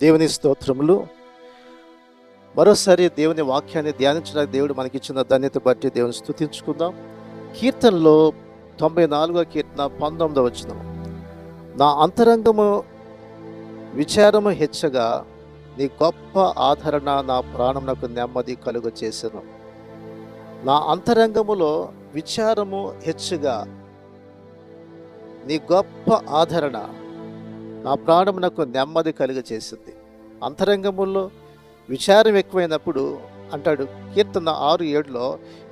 దేవుని స్తోత్రములు. మరోసారి దేవుని వాక్యాన్ని ధ్యానించడానికి దేవుడు మనకిచ్చిన ధన్యత బట్టి దేవుని స్తుతించుకుందాం. కీర్తనలో 94వ కీర్తన 19వ వచనం, నా అంతరంగము విచారము హెచ్చగా నీ గొప్ప ఆదరణ నా ప్రాణమునకు నెమ్మది కలుగ చేసెను. నా అంతరంగములో విచారము హెచ్చగా నీ గొప్ప ఆదరణ నా ప్రాణమునకు నెమ్మది కలుగ చేసింది. అంతరంగములో విచారం ఎక్కువైనప్పుడు అంటాడు కీర్తన 6:7లో,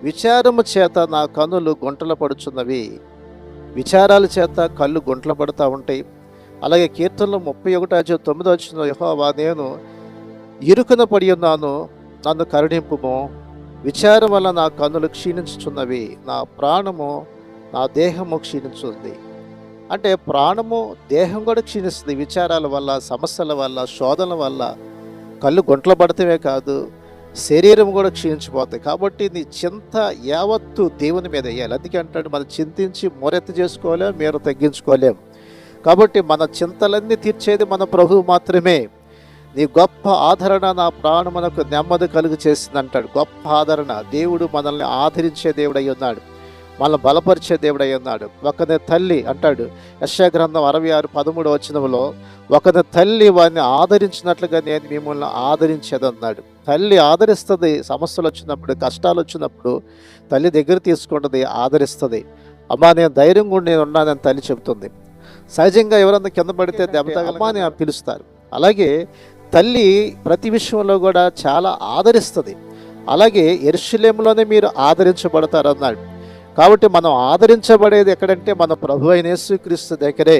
విచారము చేత నా కన్నులు గుంటలు పడుచున్నవి. విచారాల చేత కళ్ళు గుంటలు పడుతూ ఉంటాయి. అలాగే కీర్తనలో 31:9 యెహోవా, నేను ఇరుకున పడి ఉన్నాను, నన్ను కరుణింపుము. విచారం వల్ల నా కన్నులు క్షీణించుచున్నవి, నా ప్రాణము నా దేహము క్షీణించుంది. అంటే ప్రాణము దేహం కూడా క్షీణిస్తుంది. విచారాల వల్ల, సమస్యల వల్ల, శోధనల వల్ల కళ్ళు గుంటలు పడతమే కాదు, శరీరం కూడా క్షీణించిపోతాయి. కాబట్టి నీ చింత యావత్తు దేవుని మీద వేయాలి. అందుకే అంటాడు, మనం చింతించి మొరెత్తి చేసుకోలేం, మీరు తగ్గించుకోలేం. కాబట్టి మన చింతలన్నీ తీర్చేది మన ప్రభువు మాత్రమే. నీ గొప్ప ఆదరణ నా ప్రాణమునకు నెమ్మది కలుగు చేసింది అంటాడు. గొప్ప ఆదరణ. దేవుడు మనల్ని ఆదరించే దేవుడై ఉన్నాడు, మనల్ని బలపరిచే దేవుడై ఉన్నాడు. ఒకని తల్లి అంటాడు యెషయా గ్రంథం 66:13 ఒకని తల్లి వారిని ఆదరించినట్లుగా నేను మిమ్మల్ని ఆదరించేదన్నాడు. తల్లి ఆదరిస్తుంది. సమస్యలు వచ్చినప్పుడు, కష్టాలు వచ్చినప్పుడు తల్లి దగ్గర తీసుకుంటుంది, ఆదరిస్తుంది. అమ్మా నేను ధైర్యంగా ఉండి నేను ఉన్నానని తల్లి చెబుతుంది. సహజంగా ఎవరన్నా కింద పడితే దెబ్బ అమ్మా అని పిలుస్తారు. అలాగే తల్లి ప్రతి విషయంలో కూడా చాలా ఆదరిస్తుంది. అలాగే యెరూషలేములోనే మీరు ఆదరించబడతారన్నాడు. కాబట్టి మనం ఆదరించబడేది ఎక్కడంటే మన ప్రభు అయిన యేసుక్రీస్తు దగ్గరే.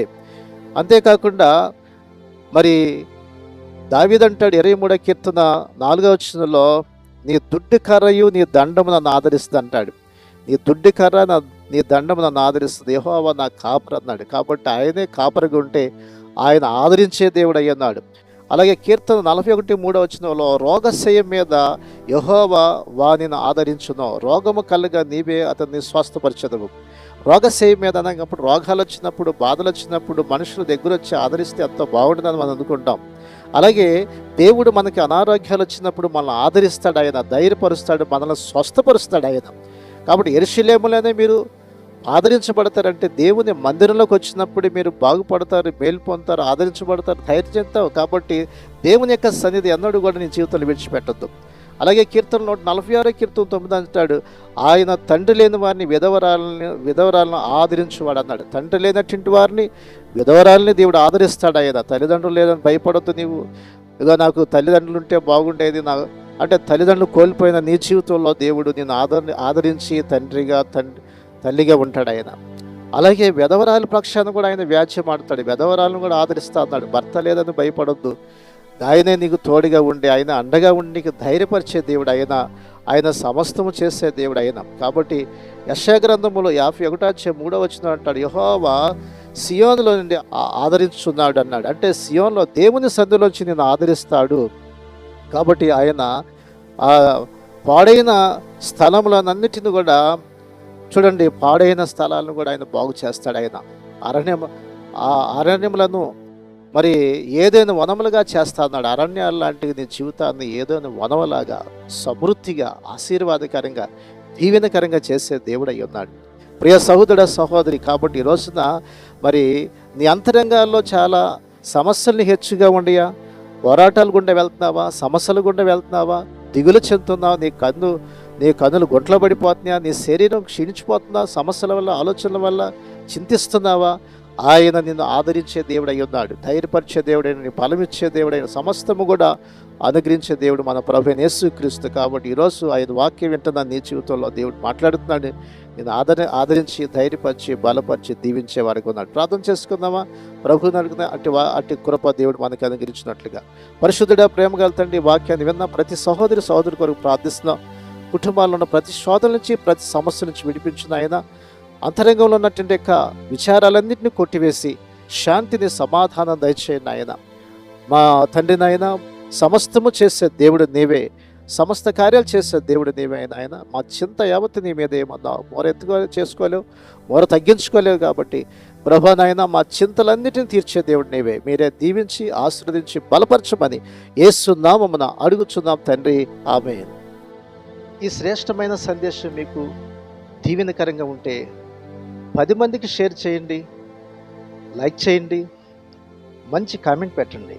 అంతేకాకుండా మరి దావీదు అంటాడు 23వ కీర్తన 4వ వచనంలో, నీ దుడ్డి కర్రయు నీ దండము నన్ను ఆదరిస్తుంది అంటాడు. నీ దుడ్డి కర్ర నీ దండము నన్ను ఆదరిస్తుంది, యెహోవా నా కాపరి అన్నాడు. కాబట్టి ఆయనే కాపరిగా ఉంటే ఆయన ఆదరించే దేవుడు అయ్యన్నాడు. అలాగే కీర్తన 41:3 రోగశయం మీద యెహోవా వానిని ఆదరించును, రోగము కలుగా నీవే అతన్ని స్వస్థపరచదవు. రోగశయం మీద అనప్పుడు రోగాలు వచ్చినప్పుడు, బాధలు వచ్చినప్పుడు మనుషుల దగ్గర వచ్చి ఆదరిస్తే ఎంతో బాగుంటుందని మనం అనుకుంటాం. అలాగే దేవుడు మనకి అనారోగ్యాలు వచ్చినప్పుడు మనల్ని ఆదరిస్తాడు, ఆయన ధైర్యపరుస్తాడు, మనల్ని స్వస్థపరుస్తాడు ఆయన. కాబట్టి యెరూషలేములోనే మీరు ఆదరించబడతారంటే దేవుని మందిరంలోకి వచ్చినప్పుడు మీరు బాగుపడతారు, మేలు పొందుతారు, ఆదరించబడతారు, ధైర్యం చెందుతావు. కాబట్టి దేవుని యొక్క సన్నిధి ఎన్నడూ కూడా నీ జీవితంలో విడిచిపెట్టద్దు. అలాగే కీర్తన 46 కీర్తన 9 అంటాడు, ఆయన తండ్రి లేని వారిని విధవరాలను ఆదరించువాడు అన్నాడు. తండ్రి లేనటువంటి వారిని, విధవరాలని దేవుడు ఆదరిస్తాడు. ఆయన తల్లిదండ్రులు లేదని భయపడద్దు నీవు. ఇక నాకు తల్లిదండ్రులు ఉంటే బాగుండేది అంటే తల్లిదండ్రులు కోల్పోయిన నీ జీవితంలో దేవుడు నేను ఆదరించి తల్లిగా ఉంటాడు ఆయన. అలాగే విధవరాల పక్షాన్ని కూడా ఆయన వ్యాజ్యమాడతాడు, విధవరాలను కూడా ఆదరిస్తా అన్నాడు. భర్త లేదని భయపడొద్దు, ఆయనే నీకు తోడుగా ఉండి, ఆయన అండగా ఉండి నీకు ధైర్యపరిచే దేవుడు ఆయన సమస్తము చేసే దేవుడు ఆయన. కాబట్టి యెషయా గ్రంథములో 51:3 అంటాడు, యెహోవా సియోనులో నుండి ఆదరించున్నాడు అన్నాడు. అంటే సియోన్లో దేవుని సన్నిధిలోంచి నేను ఆదరిస్తాడు. కాబట్టి ఆయన ఆ పాడైన స్థలములన్నిటిని కూడా చూడండి, పాడైన స్థలాలను కూడా ఆయన బాగు చేస్తాడు. ఆయన అరణ్యములను మరి ఏదైనా వనములుగా చేస్తా అన్నాడు. అరణ్యాల లాంటి నీ జీవితాన్ని ఏదైనా వనములాగా సమృద్ధిగా, ఆశీర్వాదకరంగా, దీవెనకరంగా చేసే దేవుడు అయి ఉన్నాడు. ప్రియ సహోదర సహోదరి, కాబట్టి ఈ రోజున మరి నీ అంతరంగాల్లో చాలా సమస్యల్ని హెచ్చుగా ఉండియా, పోరాటాలు గుండా వెళ్తున్నావా, సమస్యలు గుండా వెళ్తున్నావా, దిగులు చెందుతున్నావా, నీ కన్నులు గుంటలు పడిపోతున్నాయా, నీ శరీరం క్షీణించిపోతుందా, సమస్యల వల్ల, ఆలోచనల వల్ల చింతిస్తున్నావా, ఆయన నిన్ను ఆదరించే దేవుడు అయి ఉన్నాడు, ధైర్యపరిచే దేవుడైన, నీ బలమిచ్చే దేవుడైన, సమస్తము కూడా అనుగ్రహించే దేవుడు మన ప్రభు యేసుక్రీస్తు. కాబట్టి ఈరోజు ఆయన వాక్యం వింటున్న నీ జీవితంలో దేవుడు మాట్లాడుతున్నాడు. నేను ఆదరించి ధైర్యపరిచి బలపరిచి దీవించే వారికి ఉన్నాడు. ప్రార్థన చేసుకుందామా? ప్రభు నలుగున అట్టి కృప దేవుడు మనకి అనుగ్రహించినట్లుగా. పరిశుద్ధుడా, ప్రేమగల తండ్రి, వాక్యాన్ని విన్న ప్రతి సహోదరి కొరకు ప్రార్థిస్తున్నాం. కుటుంబాల్లో ఉన్న ప్రతి శోధన నుంచి, ప్రతి సమస్య నుంచి విడిపించిన ఆయన, అంతరంగంలో ఉన్నటువంటి యొక్క విచారాలన్నింటినీ కొట్టివేసి శాంతిని, సమాధానం దయచేయండి ఆయన. మా తండ్రి నాయన, సమస్తము చేసే దేవుడు నీవే, సమస్త కార్యాలు చేసే దేవుడు నీవే ఆయన. మా చింత యావత్తు నీ మీద ఏమన్నా మొర చేసుకోలేవు, మొర తగ్గించుకోలేవు. కాబట్టి ప్రభా నాయన మా చింతలన్నిటిని తీర్చే దేవుడు నీవే. మీరే దీవించి ఆశీర్వదించి బలపరచమని యేసు నామమున అడుగుచున్నాం తండ్రి, ఆమేన్. ఈ శ్రేష్టమైన సందేశం మీకు దీవెనకరంగా ఉంటే 10 మందికి షేర్ చేయండి, లైక్ చేయండి, మంచి కామెంట్ పెట్టండి.